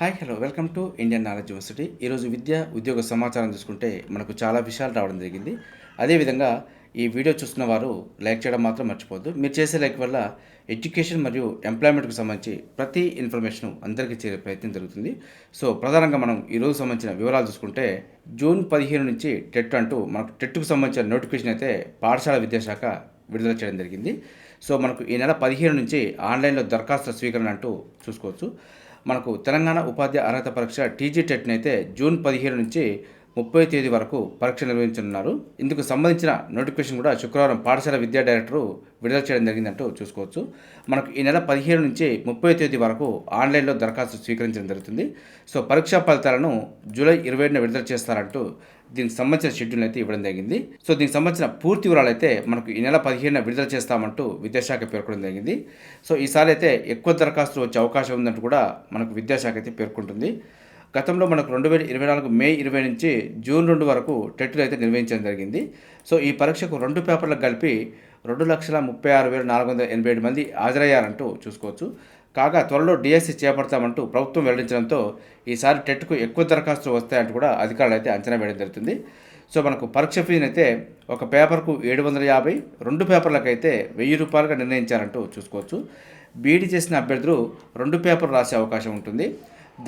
Hi hello welcome to Indian knowledge university. ఈరోజు విద్య ఉద్యోగ సమాచారం చూసుకుంటే మనకు చాలా విషయాలు రావడం జరిగింది. అదేవిధంగా ఈ వీడియో చూస్తున్న వారు లైక్ చేయడం మాత్రం మర్చిపోవద్దు. మీరు చేసే లైక్ వల్ల ఎడ్యుకేషన్ మరియు ఎంప్లాయ్మెంట్కి సంబంధించి ప్రతి ఇన్ఫర్మేషన్ అందరికీ చేరే ప్రయత్నం జరుగుతుంది. సో ప్రధానంగా మనం ఈరోజు సంబంధించిన వివరాలు చూసుకుంటే జూన్ 15 నుంచి టెట్ అంటూ మనకు టెట్కు సంబంధించిన నోటిఫికేషన్ అయితే పాఠశాల విద్యాశాఖ విడుదల చేయడం జరిగింది. సో మనకు ఈ నెల 15 నుంచి ఆన్లైన్లో దరఖాస్తుల స్వీకరణ అంటూ చూసుకోవచ్చు. మనకు తెలంగాణ ఉపాధ్యాయ అర్హత పరీక్ష టీజీ టెట్ని అయితే జూన్ 15 నుంచి 30 తేదీ వరకు పరీక్ష నిర్వహించనున్నారు. ఇందుకు సంబంధించిన నోటిఫికేషన్ కూడా శుక్రవారం పాఠశాల విద్యా డైరెక్టరు విడుదల చేయడం జరిగిందంటూ చూసుకోవచ్చు. మనకు ఈ నెల 15 నుంచి 30 తేదీ వరకు ఆన్లైన్లో దరఖాస్తు స్వీకరించడం జరుగుతుంది. సో పరీక్షా ఫలితాలను జూలై 20న విడుదల చేస్తారంటూ దీనికి సంబంధించిన షెడ్యూల్ అయితే ఇవ్వడం జరిగింది. సో దీనికి సంబంధించిన పూర్తి వివరాలు అయితే మనకు ఈ నెల 15న విడుదల చేస్తామంటూ విద్యాశాఖ పేర్కొనడం జరిగింది. సో ఈసారి అయితే ఎక్కువ దరఖాస్తులు వచ్చే అవకాశం ఉందంటూ కూడా మనకు విద్యాశాఖ అయితే పేర్కొంటుంది. గతంలో మనకు 2024 మే 20 నుంచి జూన్ 2 వరకు టెట్లు అయితే నిర్వహించడం జరిగింది. సో ఈ పరీక్షకు 2 పేపర్లకు కలిపి 2,36,487 మంది హాజరయ్యారంటూ చూసుకోవచ్చు. కాగా త్వరలో డిఎస్సి చేపడతామంటూ ప్రభుత్వం వెల్లడించడంతో ఈసారి టెట్కు ఎక్కువ దరఖాస్తులు వస్తాయంటూ కూడా అధికారులు అయితే అంచనా వేయడం జరుగుతుంది. సో మనకు పరీక్ష ఫీజుని అయితే ఒక పేపర్కు 750, 2 పేపర్లకు అయితే 1000 రూపాయలుగా నిర్ణయించారంటూ చూసుకోవచ్చు. బీఈడీ చేసిన అభ్యర్థులు 2 పేపర్లు రాసే అవకాశం ఉంటుంది.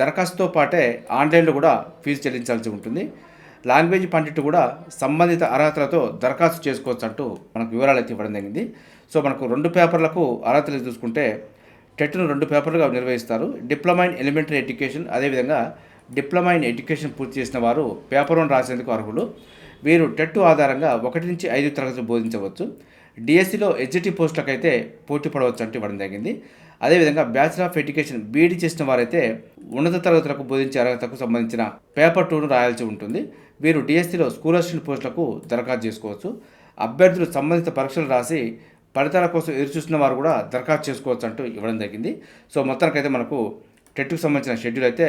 దరఖాస్తుతో పాటే ఆన్లైన్లో కూడా ఫీజు చెల్లించాల్సి ఉంటుంది. లాంగ్వేజ్ పండిట్ కూడా సంబంధిత అర్హతలతో దరఖాస్తు చేసుకోవచ్చు అంటూ మనకు వివరాలు అయితే ఇవ్వడం జరిగింది. సో మనకు 2 పేపర్లకు అర్హతలు చూసుకుంటే టెట్ను 2 పేపర్లుగా నిర్వహిస్తారు. డిప్లొమా ఇన్ ఎలిమెంటరీ ఎడ్యుకేషన్, అదేవిధంగా డిప్లొమా ఇన్ ఎడ్యుకేషన్ పూర్తి చేసిన వారు పేపర్ 1 రాసేందుకు అర్హులు. వీరు టెట్ ఆధారంగా 1 నుంచి 5 తరగతులు బోధించవచ్చు. డిఎస్సిలో హెచ్జిటి పోస్టులకు అయితే పోటీ పడవచ్చు అంటూ ఇవ్వడం జరిగింది. అదేవిధంగా బ్యాచిలర్ ఆఫ్ ఎడ్యుకేషన్ బీఈడీ చేసిన వారైతే ఉన్నత తరగతులకు బోధించే అర్హతకు సంబంధించిన పేపర్ 2ను రాయాల్సి ఉంటుంది. వీరు డిఎస్సిలో స్కూల్ అసిస్టెంట్ పోస్టులకు దరఖాస్తు చేసుకోవచ్చు. అభ్యర్థులు సంబంధిత పరీక్షలు రాసి ఫలితాల కోసం ఎదురుచూస్తున్న వారు కూడా దరఖాస్తు చేసుకోవచ్చు అంటూ ఇవ్వడం జరిగింది. సో మొత్తానికైతే మనకు టెట్కు సంబంధించిన షెడ్యూల్ అయితే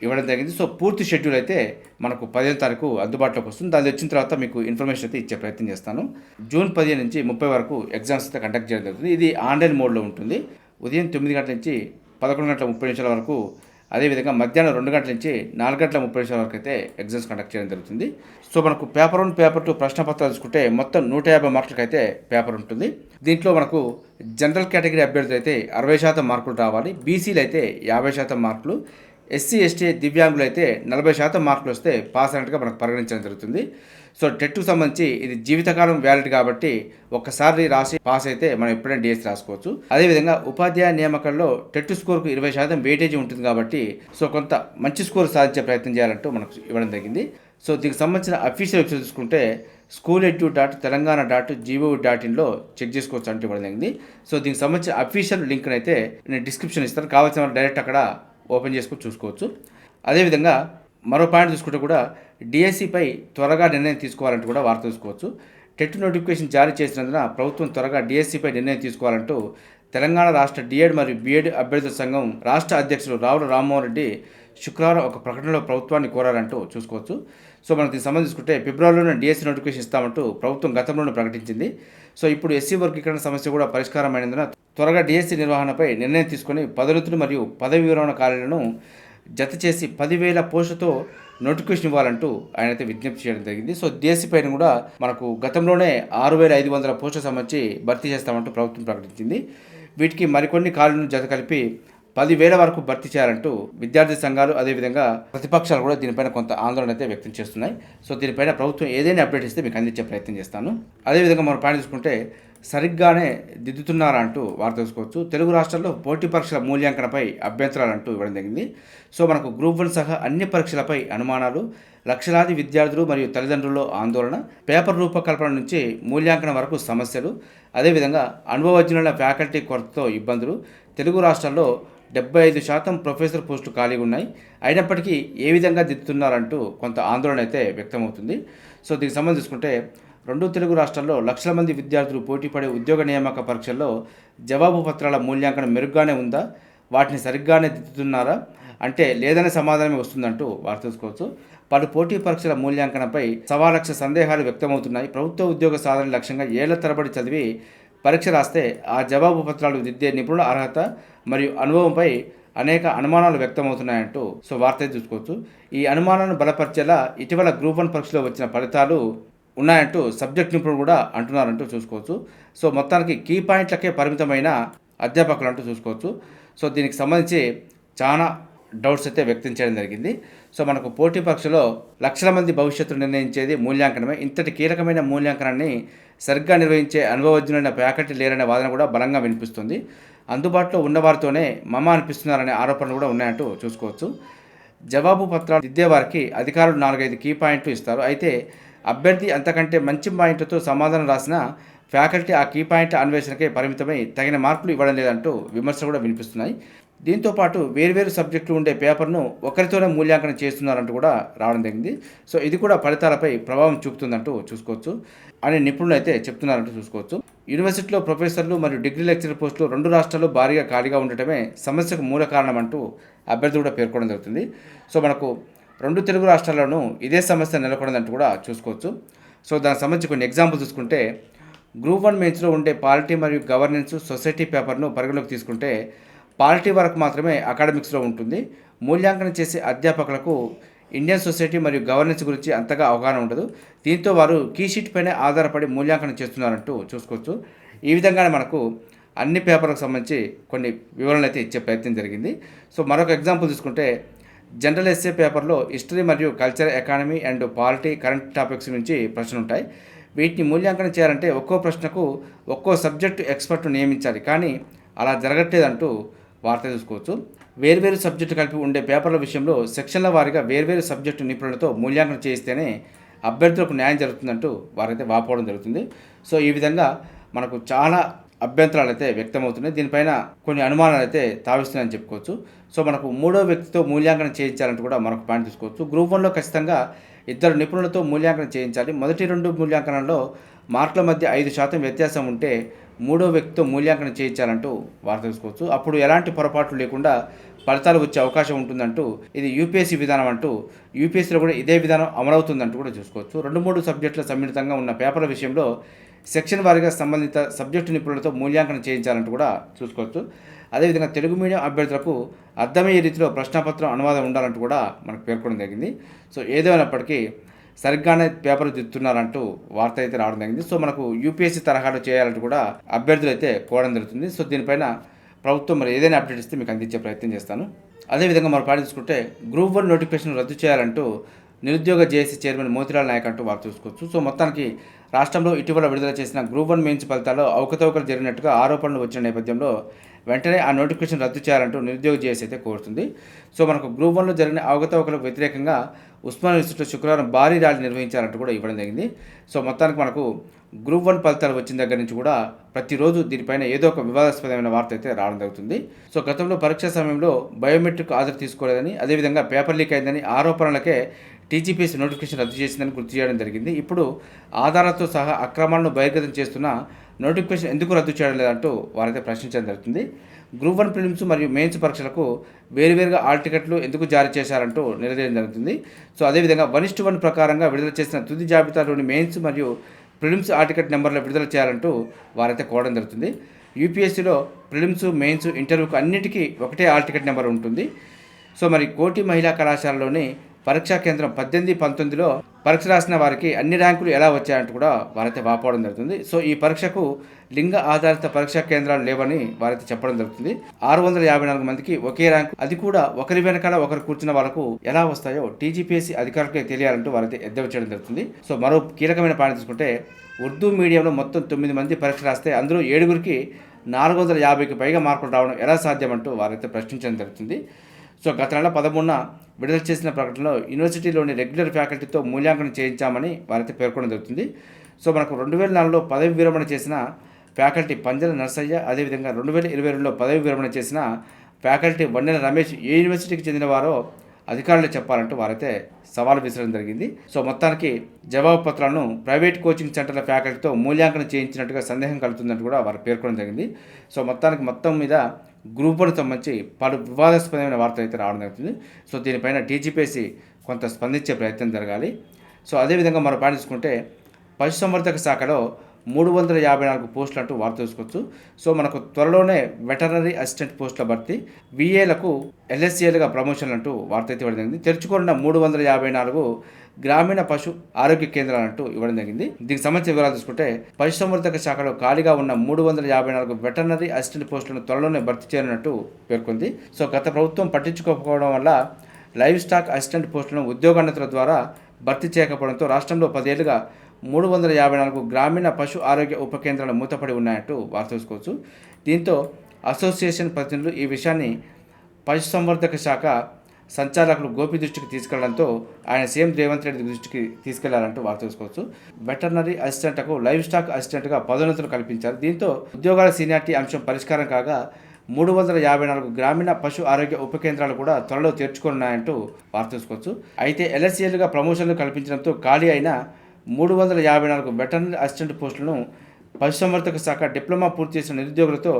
ఇవ్వడం జరిగింది. సో పూర్తి షెడ్యూల్ అయితే మనకు 15వ తారీఖు అందుబాటులోకి వస్తుంది. దాని వచ్చిన తర్వాత మీకు ఇన్ఫర్మేషన్ అయితే ఇచ్చే ప్రయత్నం చేస్తాను. జూన్ 15 నుంచి 30 వరకు ఎగ్జామ్స్ అయితే కండక్ట్ చేయడం జరుగుతుంది. ఇది ఆన్లైన్ మోడ్లో ఉంటుంది. ఉదయం 9 గంటల నుంచి 11:30 వరకు, అదేవిధంగా మధ్యాహ్నం 2 గంటల నుంచి 4:30 వరకు అయితే ఎగ్జామ్స్ కండక్ట్ చేయడం జరుగుతుంది. సో మనకు పేపర్ 1, పేపర్ 2 ప్రశ్నపత్రాలు చూసుకుంటే మొత్తం 150 మార్కులకు అయితే పేపర్ ఉంటుంది. దీంట్లో మనకు జనరల్ కేటగిరీ అభ్యర్థులు అయితే 60% మార్కులు రావాలి. బీసీలు అయితే 50% మార్కులు, ఎస్సీ ఎస్టీ దివ్యాంగులు అయితే 40% మార్కులు వస్తే పాస్ అయినట్టుగా మనకు పరిగణించడం జరుగుతుంది. సో టెట్కు సంబంధించి ఇది జీవితకాలం వ్యాలిడ్ కాబట్టి ఒక్కసారి రాసి పాస్ అయితే మనం ఎప్పుడైనా డిఎస్సి రాసుకోవచ్చు. అదేవిధంగా ఉపాధ్యాయ నియామకాల్లో టెట్ స్కోర్కు 20% వెయిటేజ్ ఉంటుంది కాబట్టి సో కొంత మంచి స్కోర్ సాధించే ప్రయత్నం చేయాలంటూ మనకు ఇవ్వడం జరిగింది. సో దీనికి సంబంధించిన అఫీషియల్ వెబ్సైట్ చూసుకుంటే schooledu.telangana.gov.inలో చెక్ చేసుకోవచ్చు అంటూ ఇవ్వడం జరిగింది. సో దీనికి సంబంధించిన అఫీషియల్ లింక్ని అయితే నేను డిస్క్రిప్షన్ ఇస్తాను, కావాల్సిన వాళ్ళు డైరెక్ట్ అక్కడ ఓపెన్ చేసుకొని చూసుకోవచ్చు. అదేవిధంగా మరో పాయింట్ చూసుకుంటే కూడా డిఎస్సిపై త్వరగా నిర్ణయం తీసుకోవాలంటూ కూడా వార్త చూసుకోవచ్చు. టెట్ నోటిఫికేషన్ జారీ చేసినందున ప్రభుత్వం త్వరగా డిఎస్సిపై నిర్ణయం తీసుకోవాలంటూ తెలంగాణ రాష్ట్ర డిఎడ్ మరియు బిఎడ్ అభ్యర్థుల సంఘం రాష్ట్ర అధ్యక్షులు రావుల రామ్మోహన్ రెడ్డి శుక్రవారం ఒక ప్రకటనలో ప్రభుత్వాన్ని కోరారంటూ చూసుకోవచ్చు. సో మనకు దీనికి సంబంధించుకుంటే ఫిబ్రవరిలోనే డిఎస్సి నోటిఫికేషన్ ఇస్తామంటూ ప్రభుత్వం గతంలోనే ప్రకటించింది. సో ఇప్పుడు ఎస్సీ వర్గీకరణ సమస్య కూడా పరిష్కారం అయినందున త్వరగా డిఎస్సి నిర్వహణపై నిర్ణయం తీసుకొని పదోన్నతులు మరియు పదవి విరమణ ఖాళీలను జత చేసి 10,000 పోస్టులతో నోటిఫికేషన్ ఇవ్వాలంటూ ఆయన అయితే విజ్ఞప్తి చేయడం జరిగింది. సో డిఎస్సి పైన కూడా మనకు గతంలోనే 6,500 పోస్టులు సంబంధించి భర్తీ చేస్తామంటూ ప్రభుత్వం ప్రకటించింది. వీటికి మరికొన్ని ఖాళీలను జత కలిపి 10,000 వరకు భర్తీ చేయాలంటూ విద్యార్థి సంఘాలు అదేవిధంగా ప్రతిపక్షాలు కూడా దీనిపైన కొంత ఆందోళన అయితే వ్యక్తం చేస్తున్నాయి. సో దీనిపైన ప్రభుత్వం ఏదైనా అప్డేట్ ఇస్తే మీకు అందించే ప్రయత్నం చేస్తాను. అదేవిధంగా మనం పాయింట్ చూసుకుంటే సరిగ్గానే దిద్దుతున్నారా అంటూ వార్త తెలుసుకోవచ్చు. తెలుగు రాష్ట్రాల్లో పోటీ పరీక్షల మూల్యాంకనపై అభ్యంతరాలంటూ ఇవ్వడం జరిగింది. సో మనకు గ్రూప్ 1 సహా అన్ని పరీక్షలపై అనుమానాలు, లక్షలాది విద్యార్థులు మరియు తల్లిదండ్రుల్లో ఆందోళన, పేపర్ రూపకల్పన నుంచి మూల్యాంకనం వరకు సమస్యలు, అదేవిధంగా అనుభవజ్ఞుల ఫ్యాకల్టీ కొరతతో ఇబ్బందులు, తెలుగు రాష్ట్రాల్లో 75% ప్రొఫెసర్ పోస్టులు ఖాళీగా ఉన్నాయి. అయినప్పటికీ ఏ విధంగా దిద్దుతున్నారంటూ కొంత ఆందోళన అయితే వ్యక్తమవుతుంది. సో దీనికి సంబంధించి చూసుకుంటే 2 తెలుగు రాష్ట్రాల్లో లక్షల మంది విద్యార్థులు పోటీ పడే ఉద్యోగ నియామక పరీక్షల్లో జవాబు పత్రాల మూల్యాంకనం మెరుగ్గానే ఉందా, వాటిని సరిగ్గానే దిద్దుతున్నారా అంటే లేదనే సమాధానమే వస్తుందంటూ వార్త తెలుసుకోవచ్చు. పలు పోటీ పరీక్షల మూల్యాంకనంపై 1,00,000 సందేహాలు వ్యక్తమవుతున్నాయి. ప్రభుత్వ ఉద్యోగ సాధన లక్ష్యంగా ఏళ్ల తరబడి చదివి పరీక్ష రాస్తే ఆ జవాబు పత్రాలు దిద్దే నిపుణుల అర్హత మరియు అనుభవంపై అనేక అనుమానాలు వ్యక్తమవుతున్నాయంటూ వార్త చూసుకోవచ్చు. ఈ అనుమానాలను బలపరిచేలా ఇటీవల గ్రూప్ 1 పరీక్షలో వచ్చిన ఫలితాలు ఉన్నాయంటూ సబ్జెక్ట్ నిపుణులు కూడా అంటున్నారంటూ చూసుకోవచ్చు. మొత్తానికి కీ పాయింట్లకే పరిమితమైన అధ్యాపకులు అంటూ చూసుకోవచ్చు. దీనికి సంబంధించి చాలా డౌట్స్ అయితే వ్యక్తం చేయడం జరిగింది. మనకు పోటీ పరీక్షలో లక్షల మంది భవిష్యత్తు నిర్ణయించేది మూల్యాంకనమే. ఇంతటి కీలకమైన మూల్యాంకనాన్ని సరిగ్గా నిర్వహించే అనుభవజ్ఞులైన ఫ్యాకల్టీ లేరనే వాదన కూడా బలంగా వినిపిస్తుంది. అందుబాటులో ఉన్నవారితోనే మమ అనిపిస్తున్నారనే ఆరోపణలు కూడా ఉన్నాయంటూ చూసుకోవచ్చు. జవాబు పత్రాలు దిద్దే వారికి అధికారులు 4-5 కీ పాయింట్లు ఇస్తారు. అయితే అభ్యర్థి అంతకంటే మంచి పాయింట్లతో సమాధానం రాసిన ఫ్యాకల్టీ ఆ కీ పాయింట్ల అన్వేషణకే పరిమితమై తగిన మార్కులు ఇవ్వడం లేదంటూ విమర్శలు కూడా వినిపిస్తున్నాయి. దీంతోపాటు వేర్వేరు సబ్జెక్టులు ఉండే పేపర్ను ఒకరితోనే మూల్యాంకనం చేస్తున్నారంటూ కూడా రావడం జరిగింది. ఇది కూడా ఫలితాలపై ప్రభావం చూపుతుందంటూ చూసుకోవచ్చు అని నిపుణులు అయితే చెప్తున్నారంటూ చూసుకోవచ్చు. యూనివర్సిటీలో ప్రొఫెసర్లు మరియు డిగ్రీ లెక్చరర్ పోస్టులు 2 రాష్ట్రాల్లో భారీగా ఖాళీగా ఉండటమే సమస్యకు మూల కారణం అంటూ అభ్యర్థి కూడా పేర్కొనడం జరుగుతుంది. మనకు 2 తెలుగు రాష్ట్రాల్లోనూ ఇదే సమస్య నెలకొందంటూ కూడా చూసుకోవచ్చు. దానికి సంబంధించి కొన్ని ఎగ్జాంపుల్ చూసుకుంటే గ్రూప్ 1 మెయిన్స్లో ఉండే పాలిటీ మరియు గవర్నెన్స్ సొసైటీ పేపర్ను పరిగణలోకి తీసుకుంటే పాలిటీ వరకు మాత్రమే అకాడమిక్స్లో ఉంటుంది. మూల్యాంకనం చేసే అధ్యాపకులకు ఇండియన్ సొసైటీ మరియు గవర్నెన్స్ గురించి అంతగా అవగాహన ఉండదు. దీంతో వారు కీ షీట్ పైన ఆధారపడి మూల్యాంకనం చేస్తున్నారంటూ చూసుకోవచ్చు. ఈ విధంగానే మనకు అన్ని పేపర్లకు సంబంధించి కొన్ని వివరణలు అయితే ఇచ్చే ప్రయత్నం జరిగింది. మరొక ఎగ్జాంపుల్ తీసుకుంటే జనరల్ ఎస్సే పేపర్లో హిస్టరీ మరియు culture, economy and polity, current topics నుంచి ప్రశ్నలు ఉంటాయి. వీటిని మూల్యాంకనం చేయాలంటే ఒక్కో ప్రశ్నకు ఒక్కో సబ్జెక్టు ఎక్స్పర్ట్ను నియమించాలి. కానీ అలా జరగట్లేదంటూ వార్త చూసుకోవచ్చు. వేర్వేరు సబ్జెక్టు కలిపి ఉండే పేపర్ల విషయంలో సెక్షన్ల వారీగా వేర్వేరు సబ్జెక్టు నిపుణులతో మూల్యాంకనం చేయిస్తేనే అభ్యర్థులకు న్యాయం జరుగుతుందంటూ వారైతే వాపోవడం జరుగుతుంది. ఈ విధంగా మనకు చాలా అభ్యంతరాలు అయితే వ్యక్తమవుతున్నాయి. దీనిపైన కొన్ని అనుమానాలు అయితే తావిస్తున్నాయని చెప్పుకోవచ్చు. మనకు మూడో వ్యక్తితో మూల్యాంకనం చేయించాలంటూ కూడా మనకు పాయింట్ తీసుకోవచ్చు. గ్రూప్ 1లో ఖచ్చితంగా 2 నిపుణులతో మూల్యాంకనం చేయించాలి. మొదటి 2 మూల్యాంకనంలో మార్కుల మధ్య 5% వ్యత్యాసం ఉంటే మూడో వ్యక్తితో మూల్యాంకనం చేయించాలంటూ వార్త తీసుకోవచ్చు. అప్పుడు ఎలాంటి పొరపాట్లు లేకుండా ఫలితాలు వచ్చే అవకాశం ఉంటుందంటూ ఇది యూపీఎస్సీ విధానం అంటూ యూపీఎస్సీలో కూడా ఇదే విధానం అమలవుతుందంటూ కూడా చూసుకోవచ్చు. 2-3 సబ్జెక్టుల సమ్మిళితంగా ఉన్న పేపర్ల విషయంలో సెక్షన్ వారీగా సంబంధిత సబ్జెక్టు నిపుణులతో మూల్యాంకనం చేయించాలంటూ కూడా చూసుకోవచ్చు. అదేవిధంగా తెలుగు మీడియం అభ్యర్థులకు అర్థమయ్యే రీతిలో ప్రశ్నాపత్రం అనువాదం ఉండాలంటూ కూడా మనకు పేర్కొనడం జరిగింది. ఏదేమైనప్పటికీ సరిగ్గానే పేపర్లు దిద్దుతున్నారంటూ వార్త అయితే రావడం జరిగింది. మనకు యూపీఎస్సీ తరహాలో చేయాలంటూ కూడా అభ్యర్థులు అయితే కోరడం జరుగుతుంది. దీనిపైన ప్రభుత్వం మరి ఏదైనా అప్డేట్ ఇస్తే మీకు అందించే ప్రయత్నం చేస్తాను. అదేవిధంగా మనం పాటించుకుంటే గ్రూప్ 1 నోటిఫికేషన్ రద్దు చేయాలంటూ నిరుద్యోగ జేఏసీ చైర్మన్ మోతిలాల్ నాయక్ అంటూ వార్త చూసుకోవచ్చు. మొత్తానికి రాష్ట్రంలో ఇటీవల విడుదల చేసిన గ్రూప్ 1 మెయిన్స్ ఫలితాల్లో అవకతవకలు జరిగినట్టుగా ఆరోపణలు వచ్చిన నేపథ్యంలో వెంటనే ఆ నోటిఫికేషన్ రద్దు చేయాలంటూ నిరుద్యోగ జేఏసీ అయితే కోరుతుంది. మనకు గ్రూప్ 1లో జరిగిన అవకతవకలకు వ్యతిరేకంగా ఉస్మానియా యూనివర్సిటీలో శుక్రవారం భారీ ర్యాలీ నిర్వహించాలంటూ కూడా ఇవ్వడం జరిగింది. మొత్తానికి మనకు గ్రూప్ 1 ఫలితాలు వచ్చిన దగ్గర నుంచి కూడా ప్రతిరోజు దీనిపైన ఏదో ఒక వివాదాస్పదమైన వార్త అయితే రావడం జరుగుతుంది. గతంలో పరీక్షా సమయంలో బయోమెట్రిక్ ఆధార్ తీసుకోలేదని, అదేవిధంగా పేపర్ లీక్ అయిందని ఆరోపణలకే టీజీపీఎస్సీ నోటిఫికేషన్ రద్దు చేసిందని గుర్తు చేయడం జరిగింది. ఇప్పుడు ఆధారాలతో సహా అక్రమాలను బహిర్గతం చేస్తున్న నోటిఫికేషన్ ఎందుకు రద్దు చేయడం లేదంటూ వారైతే ప్రశ్నించడం జరుగుతుంది. గ్రూప్ 1 ప్రిలిమ్స్ మరియు మెయిన్స్ పరీక్షలకు వేరువేరుగా ఆల్ టికెట్లు ఎందుకు జారీ చేశారంటూ నిలదీయడం జరుగుతుంది. అదేవిధంగా 1:1 ప్రకారంగా విడుదల చేసిన తుది జాబితాలోని మెయిన్స్ మరియు ప్రిలిమ్స్ ఆల్ టికెట్ నెంబర్లు విడుదల చేయాలంటూ వారైతే కోరడం జరుగుతుంది. యూపీఎస్సీలో ప్రిలిమ్స్, మెయిన్స్, ఇంటర్వ్యూకు అన్నిటికీ ఒకటే ఆల్ టికెట్ నెంబర్ ఉంటుంది. మరి కోటి మహిళా కళాశాలలోని పరీక్షా కేంద్రం 18-19లో పరీక్ష రాసిన వారికి అన్ని ర్యాంకులు ఎలా వచ్చాయంటూ కూడా వారైతే వాపోవడం జరుగుతుంది. ఈ పరీక్షకు లింగ ఆధారిత పరీక్షా కేంద్రాలు లేవని వారైతే చెప్పడం జరుగుతుంది. 654 మందికి ఒకే ర్యాంకు, అది కూడా ఒకరి వెనకాల ఒకరు కూర్చున్న వాళ్ళకు ఎలా వస్తాయో టీజీపీఎస్సీ అధికారులకే తెలియాలంటూ వారైతే ఎద్దేవా చేయడం జరుగుతుంది. మరో కీలకమైన పాయింట్ తీసుకుంటే ఉర్దూ మీడియంలో మొత్తం 9 మంది పరీక్ష రాస్తే అందులో 7గురికి 450కి పైగా మార్కులు రావడం ఎలా సాధ్యమంటూ వారైతే ప్రశ్నించడం జరుగుతుంది. గత నెల 13న విడుదల చేసిన ప్రకటనలో యూనివర్సిటీలోని రెగ్యులర్ ఫ్యాకల్టీతో మూల్యాంకనం చేయించామని వారైతే పేర్కొనడం జరుగుతుంది. మనకు 2004లో పదవి విరమణ చేసిన ఫ్యాకల్టీ పంజల నర్సయ్య, అదేవిధంగా 2022లో పదవి విరమణ చేసిన ఫ్యాకల్టీ వన్నెల రమేష్ ఏ యూనివర్సిటీకి చెందిన వారో అధికారులు చెప్పాలంటూ వారైతే సవాల్ విసరడం జరిగింది. మొత్తానికి జవాబు పత్రాలను ప్రైవేట్ కోచింగ్ సెంటర్ల ఫ్యాకల్టీతో మూల్యాంకనం చేయించినట్టుగా సందేహం కలుగుతుందంటూ కూడా వారు పేర్కొనడం జరిగింది. మొత్తం మీద గ్రూప్ 1 సంబంధించి పలు వివాదాస్పదమైన వార్తలు అయితే రావడం జరుగుతుంది. దీనిపైన టీజీపీఎస్సీ కొంత స్పందించే ప్రయత్నం జరగాలి. అదేవిధంగా మనం పాటించుకుంటే పశుసంవర్ధక శాఖలో 354 పోస్టులు అంటూ వార్త చూసుకోవచ్చు. సో మనకు త్వరలోనే వెటర్నరీ అసిస్టెంట్ పోస్టుల భర్తీ, విఏలకు ఎల్ఎస్సీలుగా ప్రమోషన్లు అంటూ వార్త అయితే ఇవ్వడం జరిగింది. తెరుచుకున్న 354 గ్రామీణ పశు ఆరోగ్య కేంద్రాలు అంటూ ఇవ్వడం జరిగింది. దీనికి సంబంధించిన వివరాలు చూసుకుంటే పశుసంవర్ధక శాఖలో ఖాళీగా ఉన్న 354 వెటర్నరీ అసిస్టెంట్ పోస్టులను త్వరలోనే భర్తీ చేయనున్నట్టు పేర్కొంది. సో గత ప్రభుత్వం పట్టించుకోకపోవడం వల్ల లైవ్ స్టాక్ అసిస్టెంట్ పోస్టులను ఉద్యోగోన్నతుల ద్వారా భర్తీ చేయకపోవడంతో రాష్ట్రంలో 10 ఏళ్లుగా 354 గ్రామీణ పశు ఆరోగ్య ఉప కేంద్రాలు మూతపడి ఉన్నాయంటూ వార్త చూసుకోవచ్చు. దీంతో అసోసియేషన్ ప్రతినిధులు ఈ విషయాన్ని పశుసంవర్ధక శాఖ సంచాలకులు గోపి దృష్టికి తీసుకెళ్లడంతో ఆయన సీఎం రేవంత్ రెడ్డి దృష్టికి తీసుకెళ్లారంటూ వార్త చూసుకోవచ్చు. వెటర్నరీ అసిస్టెంట్కు లైవ్ స్టాక్ అసిస్టెంట్గా పదోన్నతులు కల్పించారు. దీంతో ఉద్యోగాల సీనియారిటీ అంశం పరిష్కారం కాగా 354 గ్రామీణ పశు ఆరోగ్య ఉప కేంద్రాలు కూడా త్వరలో చేర్చుకున్నాయంటూ వార్త చూసుకోవచ్చు. అయితే ఎల్ఎస్సీలుగా ప్రమోషన్లు కల్పించడంతో ఖాళీ అయిన 354 వెటర్నరీ అసిస్టెంట్ పోస్టులను పశుసంవర్ధక శాఖ డిప్లొమా పూర్తి చేసిన నిరుద్యోగులతో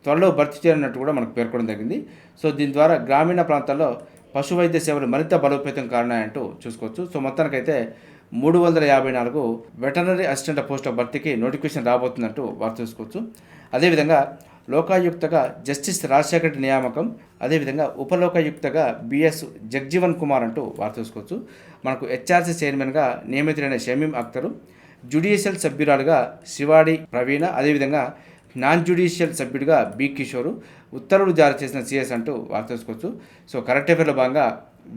త్వరలో భర్తీ చేయనున్నట్టు కూడా మనకు పేర్కొనడం జరిగింది. సో దీని ద్వారా గ్రామీణ ప్రాంతాల్లో పశు వైద్య సేవలు మరింత బలోపేతం కానున్నాయంటూ చూసుకోవచ్చు. సో మొత్తానికైతే 354 వెటర్నరీ అసిస్టెంట్ పోస్టుల భర్తీకి నోటిఫికేషన్ రాబోతుందంటూ వార్త చూసుకోవచ్చు. అదేవిధంగా లోకాయుక్తగా జస్టిస్ రాజశేఖర రెడ్డి నియామకం, అదేవిధంగా ఉపలోకాయుక్తగా బిఎస్ జగ్జీవన్ కుమార్ అంటూ వార్త చూసుకోవచ్చు. మనకు హెచ్ఆర్సీ చైర్మన్గా నియమితులైన షమీం అఖ్తరు, జ్యుడిషియల్ సభ్యురాలుగా శివాడి ప్రవీణ, అదేవిధంగా నాన్ జ్యుడిషియల్ సభ్యుడిగా బి కిషోరు ఉత్తర్వులు జారీ చేసిన సిఎస్ అంటూ వార్త చూసుకోవచ్చు. సో కరెక్ట్ అఫేర్లో భాగంగా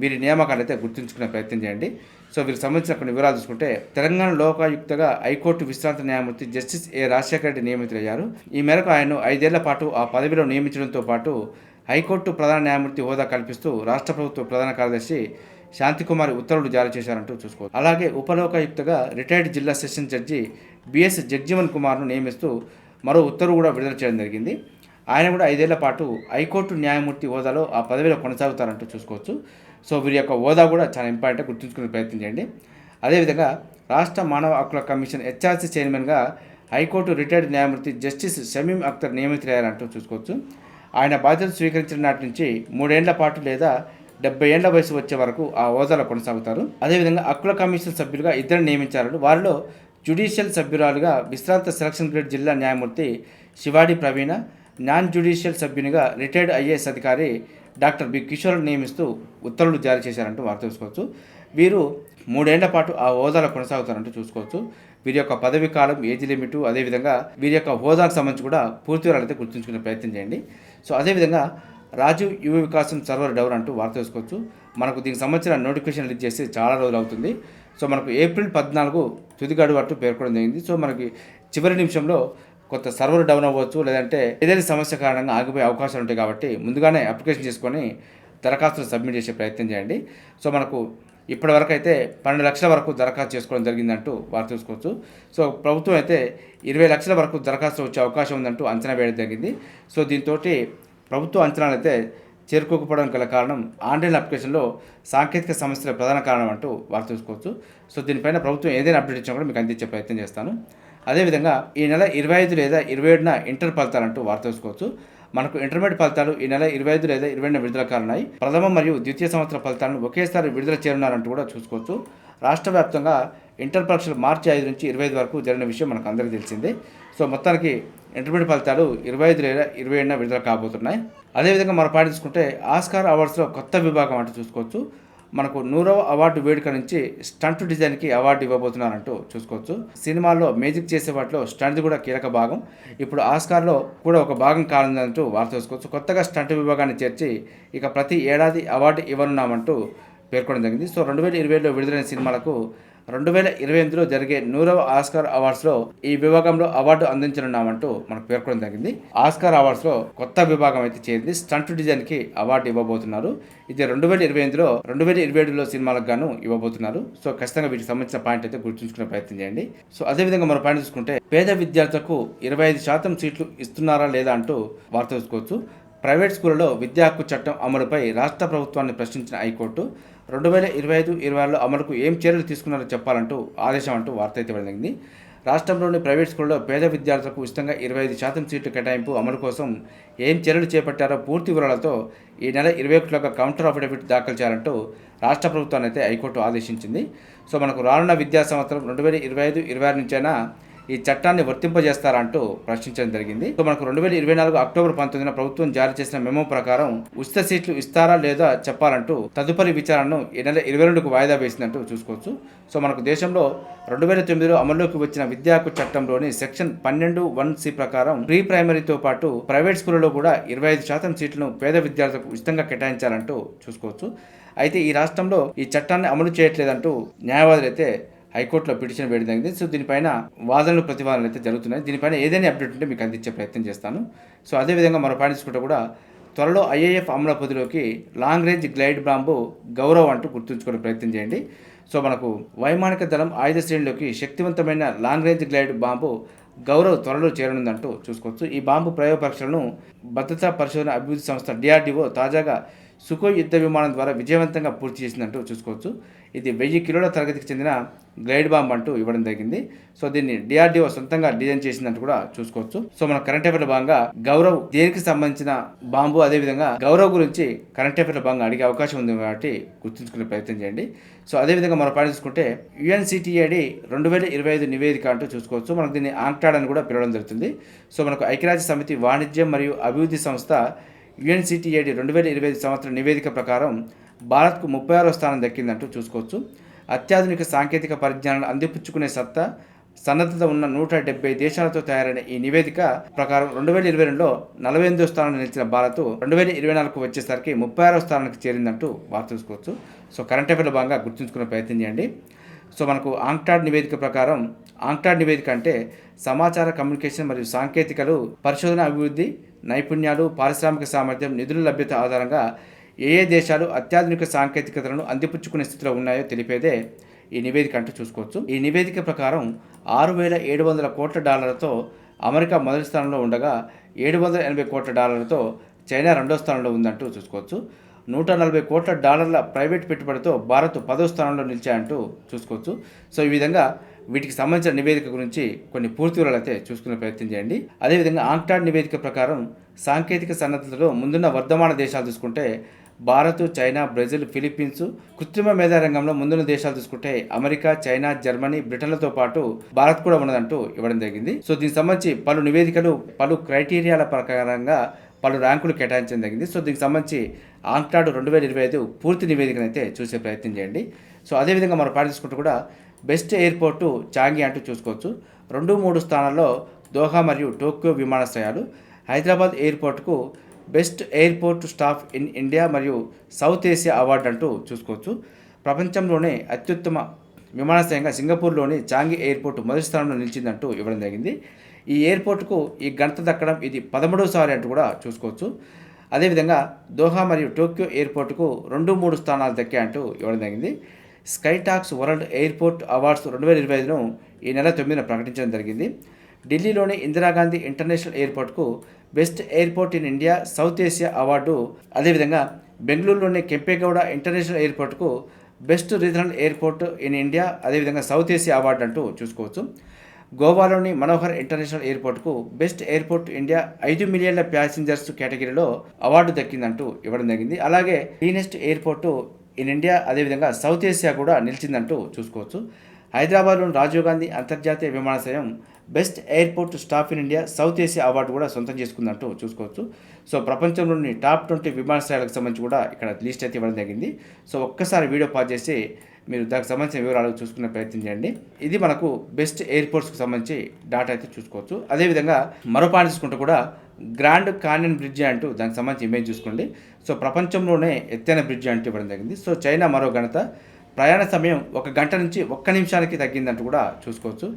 వీరి నియామకాలు అయితే గుర్తుంచుకునే ప్రయత్నం చేయండి. సో వీరికి సంబంధించిన కొన్ని వివరాలు చూసుకుంటే తెలంగాణ లోకాయుక్తగా హైకోర్టు విశ్రాంత న్యాయమూర్తి జస్టిస్ ఏ రాజశేఖర రెడ్డి నియమితులయ్యారు. ఈ మేరకు ఆయన్ను 5 ఏళ్ల పాటు ఆ పదవిలో నియమించడంతో పాటు హైకోర్టు ప్రధాన న్యాయమూర్తి హోదా కల్పిస్తూ రాష్ట్ర ప్రభుత్వ ప్రధాన కార్యదర్శి శాంతికుమారి ఉత్తర్వులు జారీ చేశారంటూ చూసుకోవచ్చు. అలాగే ఉపలోకాయుక్తగా రిటైర్డ్ జిల్లా సెషన్ జడ్జి బిఎస్ జగ్జీవన్ కుమార్ను నియమిస్తూ మరో ఉత్తర్వు కూడా విడుదల చేయడం జరిగింది. ఆయన కూడా 5 ఏళ్ల పాటు హైకోర్టు న్యాయమూర్తి హోదాలో ఆ పదవిలో కొనసాగుతారంటూ చూసుకోవచ్చు. సో వీరి యొక్క హోదా కూడా చాలా ఇంపార్టెంట్, గుర్తుంచుకునే ప్రయత్నం చేయండి. అదేవిధంగా రాష్ట్ర మానవ హక్కుల కమిషన్ హెచ్ఆర్సీ చైర్మన్గా హైకోర్టు రిటైర్డ్ న్యాయమూర్తి జస్టిస్ షమీం అఖ్తర్ నియమితులయ్యారంటూ చూసుకోవచ్చు. ఆయన బాధ్యతలు స్వీకరించిన నాటి నుంచి 3 ఏళ్ల పాటు లేదా 70 ఏళ్ల వయసు వచ్చే వరకు ఆ హోదాలో కొనసాగుతారు. అదేవిధంగా హక్కుల కమిషన్ సభ్యులుగా 2 నియమించారు. వారిలో జ్యుడిషియల్ సభ్యురాలుగా విశ్రాంత సెలక్షన్ గ్రేడ్ జిల్లా న్యాయమూర్తి శివాడి ప్రవీణ, నాన్ జ్యుడిషియల్ సభ్యునిగా రిటైర్డ్ ఐఏఎస్ అధికారి డాక్టర్ బి కిషోర్ నియమిస్తూ ఉత్తర్వులు జారీ చేశారంటూ వార్త చూసుకోవచ్చు. వీరు 3 ఏళ్ల పాటు ఆ హోదాలో కొనసాగుతారంటూ చూసుకోవచ్చు. వీరి యొక్క పదవి కాలం, ఏజ్ లిమిటు, అదేవిధంగా వీరి యొక్క హోదాకు సంబంధించి కూడా పూర్తి వివరాలు అయితే గుర్తుంచుకునే ప్రయత్నం చేయండి. సో అదేవిధంగా రాజీవ్ యువ వికాసం సర్వర్ డౌన్ అంటూ వార్త చూసుకోవచ్చు. మనకు దీనికి సంబంధించిన నోటిఫికేషన్ రిలీజ్ చేసి చాలా రోజులు అవుతుంది. సో మనకు ఏప్రిల్ 14 తుది గడువు అంటూ పేర్కొనడం జరిగింది. సో మనకి చివరి నిమిషంలో కొత్త సర్వర్ డౌన్ అవ్వచ్చు, లేదంటే ఏదైనా సమస్య కారణంగా ఆగిపోయే అవకాశాలు ఉంటాయి. కాబట్టి ముందుగానే అప్లికేషన్ చేసుకొని దరఖాస్తులు సబ్మిట్ చేసే ప్రయత్నం చేయండి. సో మనకు ఇప్పటి వరకు అయితే 12 లక్షల వరకు దరఖాస్తు చేసుకోవడం జరిగిందంటూ వార్త చూసుకోవచ్చు. సో ప్రభుత్వం అయితే 20 లక్షల వరకు దరఖాస్తు వచ్చే అవకాశం ఉందంటూ అంచనా వేయడం జరిగింది. సో దీంతో ప్రభుత్వ అంచనాలు అయితే చేరుకోకపోవడం గల కారణం ఆన్లైన్ అప్లికేషన్లో సాంకేతిక సమస్యల ప్రధాన కారణం అంటూ వార్త చూసుకోవచ్చు. సో దీనిపైన ప్రభుత్వం ఏదైనా అప్డేట్ ఇచ్చినా కూడా మీకు అందించే ప్రయత్నం చేస్తాను. అదేవిధంగా ఈ నెల 25 లేదా 27న ఇంటర్ ఫలితాలంటూ వార్త చూసుకోవచ్చు. మనకు ఇంటర్మీడియట్ ఫలితాలు ఈ నెల 25 లేదా 27న విడుదల కానున్నాయి. ప్రథమ మరియు ద్వితీయ సంవత్సర ఫలితాలను ఒకేసారి విడుదల చేయనున్నారంటూ కూడా చూసుకోవచ్చు. రాష్ట్ర వ్యాప్తంగా ఇంటర్ పరీక్షలు మార్చి 5 నుంచి 25 వరకు జరిగిన విషయం మనకు అందరికీ తెలిసిందే. సో మొత్తానికి ఇంటర్మీడియట్ ఫలితాలు 25 లేదా 27న విడుదల కాబోతున్నాయి. అదేవిధంగా మనం పాటించుకుంటే ఆస్కార్ అవార్డ్స్లో కొత్త విభాగం అంటూ చూసుకోవచ్చు. మనకు 100వ అవార్డు వేడుక నుంచి స్టంట్ డిజైన్కి అవార్డు ఇవ్వబోతున్నారంటూ చూసుకోవచ్చు. సినిమాల్లో మేజిక్ చేసే వాటిలో స్టంట్ కూడా కీలక భాగం. ఇప్పుడు ఆస్కార్లో కూడా ఒక భాగం కానుందంటూ వార్త చూసుకోవచ్చు. కొత్తగా స్టంట్ విభాగాన్ని చేర్చి ఇక ప్రతి ఏడాది అవార్డు ఇవ్వనున్నామంటూ పేర్కొనడం జరిగింది. సో 2027లో విడుదలైన సినిమాలకు 2028లో జరిగే 100వ ఆస్కార్ అవార్డ్స్లో ఈ విభాగంలో అవార్డు అందించనున్నామంటూ మనకు పేర్కొనడం జరిగింది. ఆస్కార్ అవార్డ్స్లో కొత్త విభాగం అయితే చేరింది. స్టంట్ డిజైన్కి అవార్డు ఇవ్వబోతున్నారు. ఇది 2028లో 2027లో సినిమాలకు గాను ఇవ్వబోతున్నారు. సో ఖచ్చితంగా వీటికి సంబంధించిన పాయింట్ అయితే గుర్తుంచుకునే ప్రయత్నం చేయండి. సో అదేవిధంగా మనం పాయింట్ చూసుకుంటే పేద విద్యార్థులకు 25% సీట్లు ఇస్తున్నారా లేదా అంటూ వార్త చూసుకోవచ్చు. ప్రైవేట్ స్కూళ్లలో విద్యా హక్కు చట్టం అమలుపై రాష్ట్ర ప్రభుత్వాన్ని ప్రశ్నించిన హైకోర్టు 2025-26లో అమలుకు ఏం చర్యలు తీసుకున్నారో చెప్పాలంటూ ఆదేశం అంటూ వార్త అయితే వెళ్ళింది. రాష్ట్రంలోని ప్రైవేట్ స్కూళ్లలో పేద విద్యార్థులకు ఉచితంగా 25% సీట్లు కేటాయింపు అమలు కోసం ఏం చర్యలు చేపట్టారో పూర్తి వివరాలతో ఈ నెల 21లోగా కౌంటర్ అఫిడవిట్ దాఖలు చేయాలంటూ రాష్ట్ర ప్రభుత్వాన్ని అయితే హైకోర్టు ఆదేశించింది. సో మనకు రానున్న విద్యా సంవత్సరం 2025-26 నుంచైనా ఈ చట్టాన్ని వర్తింపజేస్తారా అంటూ ప్రశ్నించడం జరిగింది. సో మనకు 2024 అక్టోబర్ 19న ప్రభుత్వం జారీ చేసిన మెమో ప్రకారం ఉచిత సీట్లు ఇస్తారా లేదా చెప్పాలంటూ తదుపరి విచారణను ఈ నెల 22కు వాయిదా వేసిందంటూ చూసుకోవచ్చు. సో మనకు దేశంలో 2009లో అమల్లోకి వచ్చిన విద్యా హక్కు చట్టంలోని సెక్షన్ 12(1)(c) ప్రకారం ప్రీ ప్రైమరీతో పాటు ప్రైవేట్ స్కూళ్లలో కూడా 25% సీట్లను పేద విద్యార్థులకు ఉచితంగా కేటాయించాలంటూ చూసుకోవచ్చు. అయితే ఈ రాష్ట్రంలో ఈ చట్టాన్ని అమలు చేయట్లేదంటూ న్యాయవాదులు అయితే హైకోర్టులో పిటిషన్ వేయడం జరిగింది. సో దీనిపైన వాదనలు ప్రతివాదనలు అయితే జరుగుతున్నాయి. దీనిపైన ఏదైనా అప్డేట్ ఉంటే మీకు అందించే ప్రయత్నం చేస్తాను. సో అదేవిధంగా మరో పాయింట్ తీసుకుంటే కూడా త్వరలో ఐఏఎఫ్ అమల పదిలోకి long range glide bomb Gaurav అంటూ గుర్తుంచుకునే ప్రయత్నం చేయండి. సో మనకు వైమానిక దళం ఆయుధ శ్రేణిలోకి శక్తివంతమైన long range glide bomb Gaurav త్వరలో చేరనుందంటూ చూసుకోవచ్చు. ఈ బాంబు ప్రయోగ పరీక్షలను భద్రతా పరిశోధన అభివృద్ధి సంస్థ DRDO తాజాగా సుకోయ్ యుద్ధ విమానం ద్వారా విజయవంతంగా పూర్తి చేసిందంటూ చూసుకోవచ్చు. ఇది 1000 కిలోల తరగతికి చెందిన గ్లైడ్ బాంబ్ అంటూ ఇవ్వడం జరిగింది. సో దీన్ని DRDO సొంతంగా డిజైన్ చేసిందంటూ కూడా చూసుకోవచ్చు. సో మన కరెంట్ అఫైర్ల భాగంగా గౌరవ్ దేనికి సంబంధించిన బాంబు, అదేవిధంగా గౌరవ్ గురించి కరెంట్ అఫైర్ల భాగంగా అడిగే అవకాశం ఉంది కాబట్టి గుర్తుంచుకునే ప్రయత్నం చేయండి. సో అదేవిధంగా మనం పాయింట్ చూసుకుంటే UNCTAD 2025 నివేదిక అంటూ చూసుకోవచ్చు. మనకు దీన్ని ఆంక్టాడ్ అని కూడా పిలవడం జరుగుతుంది. సో మనకు ఐక్యరాజ్య సమితి వాణిజ్యం మరియు అభివృద్ధి సంస్థ UNCTAD 2025 సంవత్సరం నివేదిక ప్రకారం భారత్కు 36వ స్థానం దక్కిందంటూ చూసుకోవచ్చు. అత్యాధునిక సాంకేతిక పరిజ్ఞానాన్ని అందిపుచ్చుకునే సన్నద్ధత ఉన్న 170 దేశాలతో తయారైన ఈ నివేదిక ప్రకారం 2022లో 48వ స్థానంలో నిలిచిన భారత్ 2024కు వచ్చేసరికి 36వ స్థానానికి చేరిందంటూ వార్త చూసుకోవచ్చు. సో కరెంట్ అఫైర్ల భాగంగా గుర్తుంచుకునే ప్రయత్నం చేయండి. సో మనకు ఆంక్టాడ్ నివేదిక ప్రకారం, ఆంక్టాడ్ నివేదిక అంటే సమాచార కమ్యూనికేషన్ మరియు సాంకేతికలు, పరిశోధన అభివృద్ధి, నైపుణ్యాలు, పారిశ్రామిక సామర్థ్యం, నిధుల లభ్యత ఆధారంగా ఏ దేశాలు అత్యాధునిక సాంకేతికతలను అందిపుచ్చుకునే స్థితిలో ఉన్నాయో తెలిపేదే ఈ నివేదిక అంటూ చూసుకోవచ్చు. ఈ నివేదిక ప్రకారం $6,700 కోట్ల అమెరికా మొదటి స్థానంలో ఉండగా $780 కోట్ల చైనా రెండో స్థానంలో ఉందంటూ చూసుకోవచ్చు. $140 కోట్ల ప్రైవేట్ పెట్టుబడితో భారత్ 10వ స్థానంలో నిలిచాయంటూ చూసుకోవచ్చు. సో ఈ విధంగా వీటికి సంబంధించిన నివేదిక గురించి కొన్ని పూర్తి వివరాలు అయితే చూసుకునే ప్రయత్నం చేయండి. అదేవిధంగా ఆంక్టాడ్ నివేదిక ప్రకారం సాంకేతిక సన్నద్ధతలో ముందున్న వర్ధమాన దేశాలు చూసుకుంటే భారత్, చైనా, బ్రెజిల్, ఫిలిప్పీన్స్, కృత్రిమ మేధా రంగంలో ముందున్న దేశాలు చూసుకుంటే అమెరికా, చైనా, జర్మనీ, బ్రిటన్లతో పాటు భారత్ కూడా ఉన్నదంటూ ఇవ్వడం జరిగింది. సో దీనికి సంబంధించి పలు నివేదికలు పలు క్రైటీరియాల ప్రకారంగా పలు ర్యాంకులు కేటాయించడం జరిగింది. సో దీనికి సంబంధించి ఆంక్టాడ్ 2025 పూర్తి నివేదికను అయితే చూసే ప్రయత్నం చేయండి. సో అదేవిధంగా మనం పాటించుకుంటూ కూడా బెస్ట్ ఎయిర్పోర్టు చాంగి అంటూ చూసుకోవచ్చు. 2-3 స్థానాల్లో దోహా మరియు టోక్యో విమానాశ్రయాలు. హైదరాబాద్ ఎయిర్పోర్టుకు best airport staff in India మరియు సౌత్ ఏసియా అవార్డు అంటూ చూసుకోవచ్చు. ప్రపంచంలోనే అత్యుత్తమ విమానాశ్రయంగా సింగపూర్లోని చాంగి ఎయిర్పోర్ట్ మొదటి స్థానంలో నిలిచిందంటూ ఇవ్వడం జరిగింది. ఈ ఎయిర్పోర్టుకు ఈ ఘనత దక్కడం ఇది 13వసారి అంటూ కూడా చూసుకోవచ్చు. అదేవిధంగా దోహా మరియు టోక్యో ఎయిర్పోర్టుకు 2-3 స్థానాలు దక్కాయంటూ ఇవ్వడం జరిగింది. స్కైటాక్స్ వరల్డ్ ఎయిర్పోర్ట్ అవార్డ్స్ 2025ను ఈ నెల 9న ప్రకటించడం జరిగింది. ఢిల్లీలోని ఇందిరాగాంధీ ఇంటర్నేషనల్ ఎయిర్పోర్ట్కు best airport in India south Asia award, అదేవిధంగా బెంగళూరులోని కెంపేగౌడ ఇంటర్నేషనల్ ఎయిర్పోర్ట్కు best regional airport in India, అదేవిధంగా సౌత్ ఏసియా అవార్డు అంటూ చూసుకోవచ్చు. గోవాలోని మనోహర్ ఇంటర్నేషనల్ ఎయిర్పోర్ట్కు బెస్ట్ ఎయిర్పోర్ట్ ఇండియా 5 మిలియన్ల ప్యాసింజర్స్ కేటగిరీలో అవార్డు దక్కిందంటూ ఇవ్వడం జరిగింది. అలాగే క్లీనెస్ట్ ఎయిర్పోర్టు ఇన్ ఇండియా, అదేవిధంగా సౌత్ ఏసియా కూడా నిలిచిందంటూ చూసుకోవచ్చు. హైదరాబాద్లోని రాజీవ్ గాంధీ అంతర్జాతీయ విమానాశ్రయం best airport staff in India south Asia award కూడా సొంతం చేసుకుందంటూ చూసుకోవచ్చు. సో ప్రపంచంలోని టాప్ 20 విమానాశ్రయాలకు సంబంధించి కూడా ఇక్కడ లిస్ట్ అయితే ఇవ్వడం జరిగింది. సో ఒక్కసారి వీడియో పాజ్ చేసి మీరు దానికి సంబంధించిన వివరాలు చూసుకునే ప్రయత్నం చేయండి. ఇది మనకు బెస్ట్ ఎయిర్పోర్ట్స్కి సంబంధించి డాటా అయితే చూసుకోవచ్చు. అదేవిధంగా మరో పాయింట్ చూసుకుంటే కూడా గ్రాండ్ కాన్యన్ బ్రిడ్జి అంటూ దానికి సంబంధించి ఇమేజ్ చూసుకోండి. సో ప్రపంచంలోనే ఎత్తైన బ్రిడ్జి అంటూ ఇవ్వడం జరిగింది. సో చైనా మరో ఘనత, ప్రయాణ సమయం 1 గంట నుంచి 1 నిమిషానికి తగ్గిందంటూ కూడా చూసుకోవచ్చు.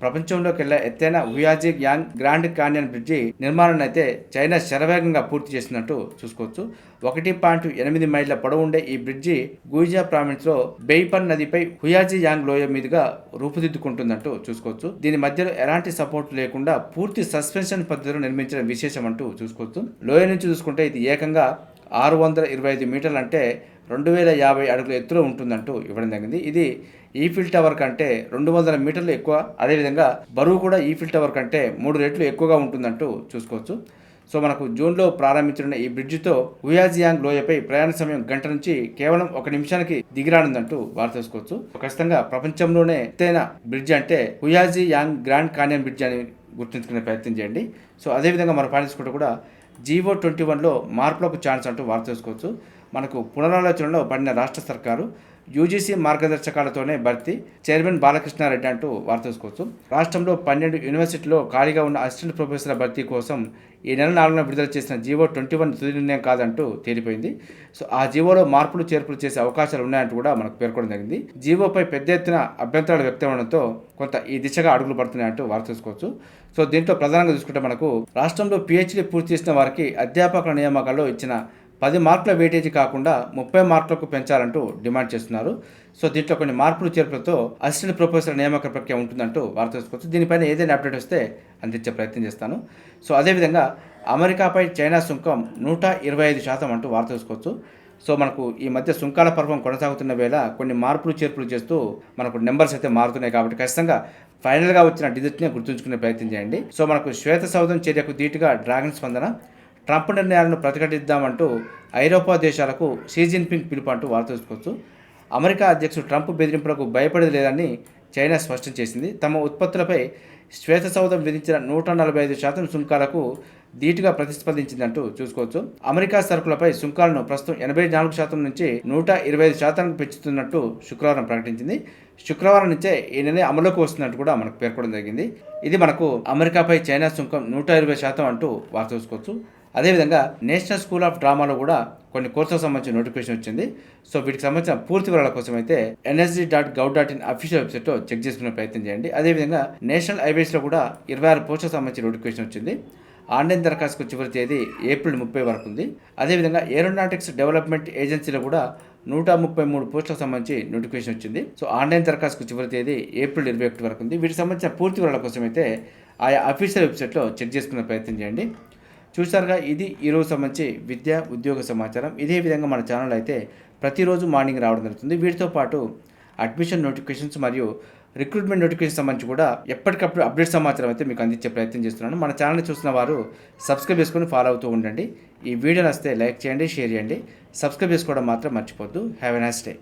ప్రపంచంలోకి వెళ్ళే ఎత్తైన హుయాజీ యాంగ్ గ్రాండ్ కాన్యన్ బ్రిడ్జి నిర్మాణాన్ని అయితే చైనా శరవేగంగా పూర్తి చేసినట్టు చూసుకోవచ్చు. 1.8 మైళ్ళ పొడవు ఉండే ఈ బ్రిడ్జి గుయిజా ప్రావిన్స్లో బెయిపన్ నదిపై హుయాజీ యాంగ్ లోయ మీదుగా రూపుదిద్దుకుంటుందంటూ చూసుకోవచ్చు. దీని మధ్యలో ఎలాంటి సపోర్ట్ లేకుండా పూర్తి సస్పెన్షన్ పద్ధతిలో నిర్మించడం విశేషం అంటూ చూసుకోవచ్చు. లోయ నుంచి చూసుకుంటే ఇది ఏకంగా 625 మీటర్లు అంటే 2050 అడుగుల ఎత్తులో ఉంటుందంటూ ఇవ్వడం జరిగింది. ఇది ఈఫిల్ టవర్ కంటే 200 మీటర్లు ఎక్కువ, అదేవిధంగా బరువు కూడా ఈఫిల్ టవర్ కంటే 3 రెట్లు ఎక్కువగా ఉంటుందంటూ చూసుకోవచ్చు. సో మనకు జూన్లో ప్రారంభించిన ఈ బ్రిడ్జితో హుయాజియాంగ్ లోయపై ప్రయాణ సమయం గంట నుంచి కేవలం 1 నిమిషానికి దిగిరానుందంటూ వార్త తెలుసుకోవచ్చు. ఖచ్చితంగా ప్రపంచంలోనే ఎత్తైన బ్రిడ్జ్ అంటే హుయాజియాంగ్ గ్రాండ్ కాన్యన్ బ్రిడ్జ్ అని గుర్తుంచుకునే ప్రయత్నం చేయండి. సో అదేవిధంగా మనం పాటించుకుంటూ కూడా GO21లో మార్పులకు ఛాన్స్ అంటూ వార్త తెలుసుకోవచ్చు. మనకు పునరాలోచనలో పడిన రాష్ట్ర సర్కారు UGC మార్గదర్శకాలతోనే భర్తీ, చైర్మన్ బాలకృష్ణారెడ్డి అంటూ వార్త తెలుసుకోవచ్చు. రాష్ట్రంలో 12 యూనివర్సిటీలో ఖాళీగా ఉన్న అసిస్టెంట్ ప్రొఫెసర్ల భర్తీ కోసం ఈ నెల 4న విడుదల చేసిన GO21 తుది నిర్ణయం కాదంటూ తేలిపోయింది. సో ఆ జీవోలో మార్పులు చేర్పులు చేసే అవకాశాలు ఉన్నాయంటూ కూడా మనకు పేర్కొనడం జరిగింది. జీవోపై పెద్ద ఎత్తున అభ్యంతరాలు వ్యక్తమవడంతో కొంత ఈ దిశగా అడుగులు పడుతున్నాయంటూ వార్త తెలుసుకోవచ్చు. సో దీంట్లో ప్రధానంగా చూసుకుంటే మనకు రాష్ట్రంలో PhD పూర్తి చేసిన వారికి అధ్యాపకుల నియామకాల్లో ఇచ్చిన 10 మార్కుల వెయిటేజీ కాకుండా 30 మార్కులకు పెంచాలంటూ డిమాండ్ చేస్తున్నారు. సో దీంట్లో కొన్ని మార్పులు చేర్పులతో అసిస్టెంట్ ప్రొఫెసర్ నియామక ప్రక్రియ ఉంటుందంటూ వార్త తెలుసుకోవచ్చు. దీనిపైన ఏదైనా అప్డేట్ వస్తే అందించే ప్రయత్నం చేస్తాను. సో అదేవిధంగా అమెరికాపై చైనా సుంకం 125% అంటూ వార్త తెలుసుకోవచ్చు. సో మనకు ఈ మధ్య సుంకాల పర్వం కొనసాగుతున్న వేళ కొన్ని మార్పులు చేర్పులు చేస్తూ మనకు నెంబర్స్ అయితే మారుతున్నాయి కాబట్టి ఖచ్చితంగా ఫైనల్గా వచ్చిన డిజిట్ని గుర్తుంచుకునే ప్రయత్నం చేయండి. సో మనకు శ్వేత సౌధం చర్యకు ధీటుగా డ్రాగన్ స్పందన, ట్రంప్ నిర్ణయాలను ప్రతిఘటిద్దామంటూ ఐరోపా దేశాలకు షీ జిన్పింగ్ పిలుపు అంటూ వార్త తెలుసుకోవచ్చు. అమెరికా అధ్యక్షుడు ట్రంప్ బెదిరింపులకు భయపడేది లేదని చైనా స్పష్టం చేసింది. తమ ఉత్పత్తులపై శ్వేత సౌధం విధించిన 145% సుంకాలకు ధీటుగా ప్రతిస్పందించిందంటూ చూసుకోవచ్చు. అమెరికా సరుకులపై సుంకాలను ప్రస్తుతం 84% నుంచి 125% పెంచుతున్నట్టు శుక్రవారం ప్రకటించింది. శుక్రవారం నుంచే ఈ నిర్ణయం అమలులోకి వస్తున్నట్టు కూడా మనకు పేర్కొనడం జరిగింది. ఇది మనకు అమెరికాపై చైనా సుంకం 120% అంటూ వార్త చూసుకోవచ్చు. అదేవిధంగా నేషనల్ స్కూల్ ఆఫ్ డ్రామాలో కూడా కొన్ని కోర్సులకు సంబంధించిన నోటిఫికేషన్ వచ్చింది. సో వీటికి సంబంధించిన పూర్తి వివరాల కోసం అయితే nsd.gov.in అఫీషియల్ వెబ్సైట్లో చెక్ చేసుకునే ప్రయత్నం చేయండి. అదేవిధంగా నేషనల్ హైవేస్లో కూడా 26 పోస్టులకు సంబంధించిన నోటిఫికేషన్ వచ్చింది. ఆన్లైన్ దరఖాస్తుకు చివరి తేదీ ఏప్రిల్ 30 వరకు ఉంది. అదేవిధంగా ఏరోనాటిక్స్ డెవలప్మెంట్ ఏజెన్సీలో కూడా 133 పోస్టులకు సంబంధించి నోటిఫికేషన్ వచ్చింది. సో ఆన్లైన్ దరఖాస్తుకు చివరి తేదీ ఏప్రిల్ 21 వరకు ఉంది. వీటికి సంబంధించిన పూర్తి వివరాల కోసం అయితే ఆయా అఫీషియల్ వెబ్సైట్లో చెక్ చేసుకునే ప్రయత్నం చేయండి. చూసారుగా, ఇది ఈరోజు సంబంధించి విద్య ఉద్యోగ సమాచారం. ఇదే విధంగా మన ఛానల్ అయితే ప్రతిరోజు మార్నింగ్ రావడం జరుగుతుంది. వీటితో పాటు అడ్మిషన్ నోటిఫికేషన్స్ మరియు రిక్రూట్మెంట్ నోటిఫికేషన్ సంబంధించి కూడా ఎప్పటికప్పుడు అప్డేట్ సమాచారం అయితే మీకు అందించే ప్రయత్నం చేస్తున్నాను. మన ఛానల్ని చూస్తున్న వారు సబ్స్క్రైబ్ చేసుకొని ఫాలో అవుతూ ఉండండి. ఈ వీడియో నచ్చితే లైక్ చేయండి, షేర్ చేయండి, సబ్స్క్రైబ్ చేసుకోవడం మాత్రం మర్చిపోద్దు. Have a nice day.